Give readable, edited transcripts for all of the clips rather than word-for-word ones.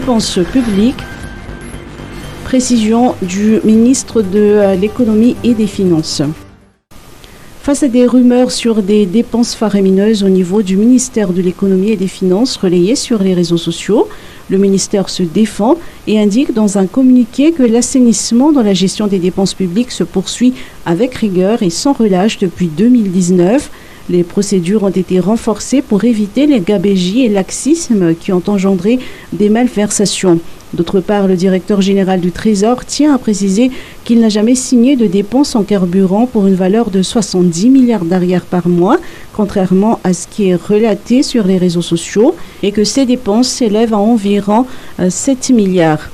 dépenses publiques. Précision du ministre de l'Économie et des Finances. Face à des rumeurs sur des dépenses faramineuses au niveau du ministère de l'Économie et des Finances relayées sur les réseaux sociaux, le ministère se défend et indique dans un communiqué que l'assainissement dans la gestion des dépenses publiques se poursuit avec rigueur et sans relâche depuis 2019. Les procédures ont été renforcées pour éviter les gabegies et laxismes qui ont engendré des malversations. D'autre part, le directeur général du Trésor tient à préciser qu'il n'a jamais signé de dépenses en carburant pour une valeur de 70 milliards d'arrière par mois, contrairement à ce qui est relaté sur les réseaux sociaux, et que ces dépenses s'élèvent à environ 7 milliards.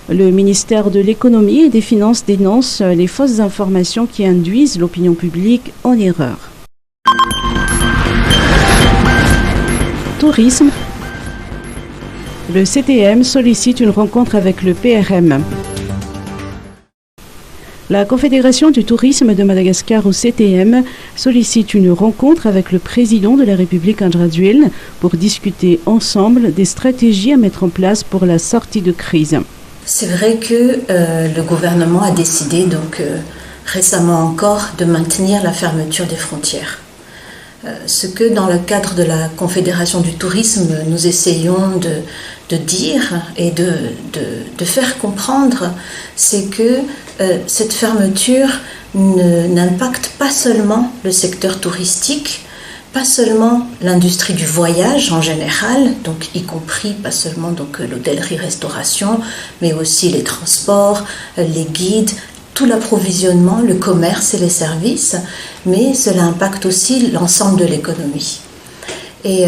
Le ministère de l'Économie et des Finances dénonce les fausses informations qui induisent l'opinion publique en erreur. Tourisme. Le CTM sollicite une rencontre avec le PRM. La Confédération du tourisme de Madagascar, ou CTM, sollicite une rencontre avec le président de la République Andradjuel pour discuter ensemble des stratégies à mettre en place pour la sortie de crise. C'est vrai que le gouvernement a décidé récemment encore de maintenir la fermeture des frontières. Ce que dans le cadre de la Confédération du tourisme, nous essayons de dire et de faire comprendre, c'est que cette fermeture n'impacte pas seulement le secteur touristique, pas seulement l'industrie du voyage en général, donc y compris pas seulement l'hôtellerie-restauration, mais aussi les transports, les guides, tout l'approvisionnement, le commerce et les services, mais cela impacte aussi l'ensemble de l'économie. Et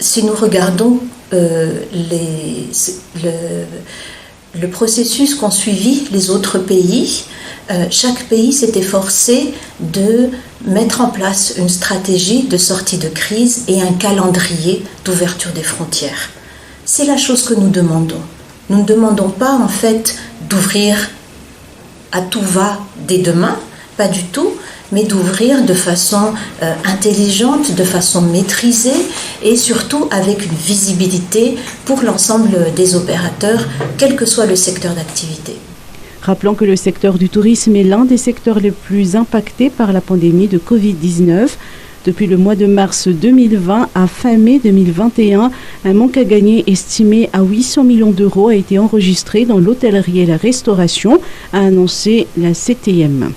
si nous regardons le processus qu'ont suivi les autres pays, chaque pays s'est efforcé de mettre en place une stratégie de sortie de crise et un calendrier d'ouverture des frontières. C'est la chose que nous demandons. Nous ne demandons pas en fait d'ouvrir à tout va dès demain, pas du tout, mais d'ouvrir de façon intelligente, de façon maîtrisée et surtout avec une visibilité pour l'ensemble des opérateurs, quel que soit le secteur d'activité. Rappelons que le secteur du tourisme est l'un des secteurs les plus impactés par la pandémie de Covid-19. Depuis le mois de mars 2020 à fin mai 2021, un manque à gagner estimé à 800 millions d'euros a été enregistré dans l'hôtellerie et la restauration, a annoncé la CTM.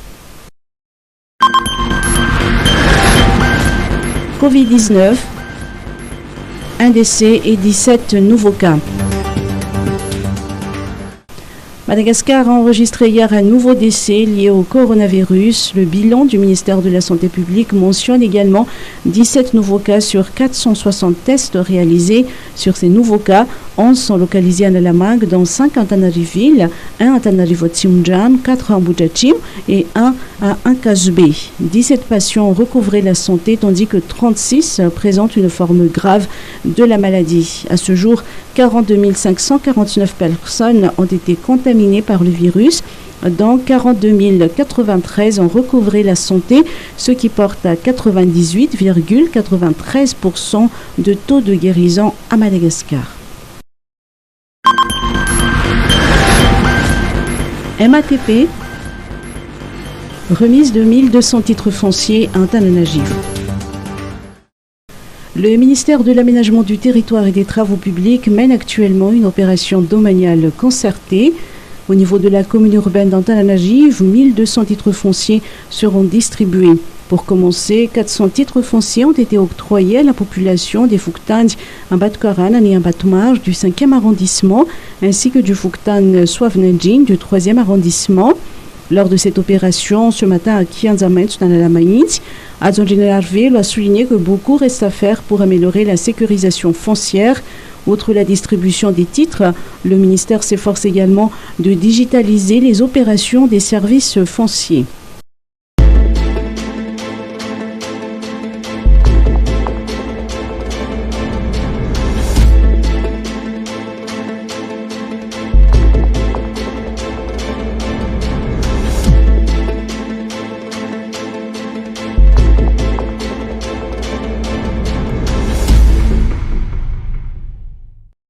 Covid-19, un décès et 17 nouveaux cas. Madagascar a enregistré hier un nouveau décès lié au coronavirus. Le bilan du ministère de la Santé publique mentionne également 17 nouveaux cas sur 460 tests réalisés. Sur ces nouveaux cas, 11 sont localisés à Nalamangue, dont 5 à Antananarivo, 1 à Antananarivo-Tsimdjan, 4 à Ambujachim et 1 à Nkazubé. 17 patients ont recouvré la santé, tandis que 36 présentent une forme grave de la maladie. À ce jour, 42 549 personnes ont été contaminées par le virus, dont 42 093 ont recouvré la santé, ce qui porte à 98,93% de taux de guérison à Madagascar. MATP, remise de 1200 titres fonciers à Antananarivo. Le ministère de l'Aménagement du Territoire et des Travaux Publics mène actuellement une opération domaniale concertée. Au niveau de la commune urbaine d'Antananarivo, 1200 titres fonciers seront distribués. Pour commencer, 400 titres fonciers ont été octroyés à la population des Fouktans Ambatkaran et Ambatmarj du 5e arrondissement, ainsi que du Fouktan Soavnendjin du 3e arrondissement. Lors de cette opération, ce matin à Kianzamens, dans la Maït, Adjon Général Ville a souligné que beaucoup reste à faire pour améliorer la sécurisation foncière. Outre la distribution des titres, le ministère s'efforce également de digitaliser les opérations des services fonciers.